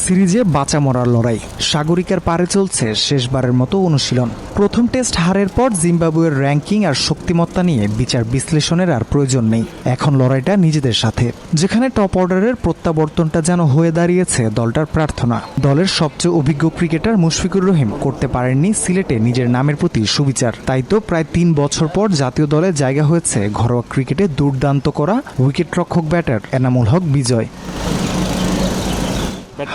সিরিজে বাঁচা মরার লড়াই, সাগরিকার পারে চলছে শেষবারের মতো অনুশীলন। প্রথম টেস্ট হারের পর জিম্বাবুয়ের র্যাঙ্কিং আর শক্তিমত্তা নিয়ে বিচার বিশ্লেষণের আর প্রয়োজন নেই। এখন লড়াইটা নিজেদের সাথে, যেখানে টপ অর্ডারের প্রত্যাবর্তনটা যেন হয়ে দাঁড়িয়েছে দলটার প্রার্থনা। দলের সবচেয়ে অভিজ্ঞ ক্রিকেটার মুশফিকুর রহিম করতে পারেননি সিলেটে নিজের নামের প্রতি সুবিচার। তাই তো প্রায় 3 বছর পর জাতীয় দলে জায়গা হয়েছে ঘরোয়া ক্রিকেটে দুর্দান্ত করা উইকেটরক্ষক ব্যাটার এনামুল হক বিজয়।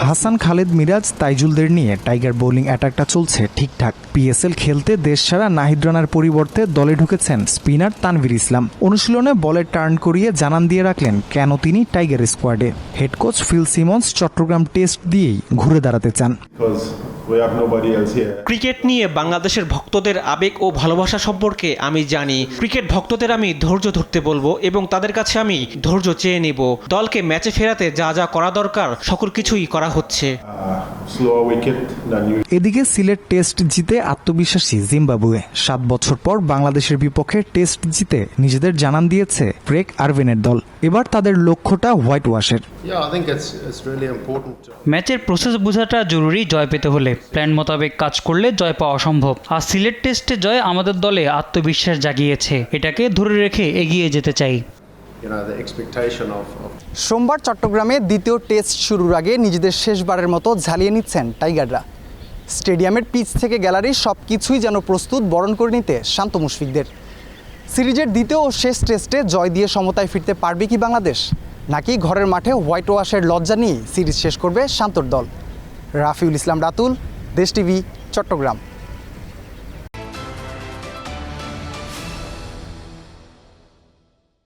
হাসান খালেদ, মিরাজ, তাইজুলদের নিয়ে টাইগার বোলিং অ্যাটাকটা চলছে ঠিকঠাক। পিএসএল খেলতে দেশ ছাড়া নাহিদ রানার পরিবর্তে দলে ঢুকেছেন স্পিনার তানভীর ইসলাম। অনুশীলনে বলে টার্ন করিয়ে জানান দিয়ে রাখলেন কেন তিনি টাইগার স্কোয়াডে। Head coach Phil Simmons Chattogram test দিয়েই ঘুরে দাঁড়াতে চান। ক্রিকেট নিয়ে বাংলাদেশের ভক্তদের আবেগ ও ভালোবাসা সম্পর্কে আমি জানি। ক্রিকেট ভক্তদের আমি ধৈর্য ধরতে বলবো এবং তাদের কাছে আমি ধৈর্য চেয়ে নেব। দলকে ম্যাচে ফেরাতে যা যা করা দরকার সকল কিছুই করা হচ্ছে। এদিকে সিলেট টেস্ট জিতে আত্মবিশ্বাসী জিম্বাবুয়ে। 7 বছর পর বাংলাদেশের বিপক্ষে টেস্ট জিতে নিজেদের জানান দিয়েছে ক্রেগ আরভিনের দল। এবার তাদের লক্ষ্যটা হোয়াইট ওয়াশের। ম্যাচের প্রসেস বোঝাটা জরুরি জয় পেতে হলে। প্ল্যান মোতাবেক কাজ করলে জয় পাওয়া সম্ভব। আর সিলেট টেস্টে জয় আমাদের দলে আত্মবিশ্বাস জাগিয়েছে। এটাকে ধরে রেখে এগিয়ে যেতে চাই। সোমবার চট্টগ্রামে দ্বিতীয় টেস্ট শুরুর আগে নিজেদের শেষবারের মতো ঝালিয়ে নিচ্ছেন টাইগাররা। স্টেডিয়ামের পিচ থেকে গ্যালারি সব কিছুই যেন প্রস্তুত বরণ করে নিতে শান্ত মুশফিকদের। সিরিজের দ্বিতীয় ও শেষ টেস্টে জয় দিয়ে সমতায় ফিরতে পারবে কি বাংলাদেশ, নাকি ঘরের মাঠে হোয়াইট ওয়াশের লজ্জা নিয়ে সিরিজ শেষ করবে শান্তর দল? রাফিউল ইসলাম রাতুল, দেশ টিভি, চট্টগ্রাম।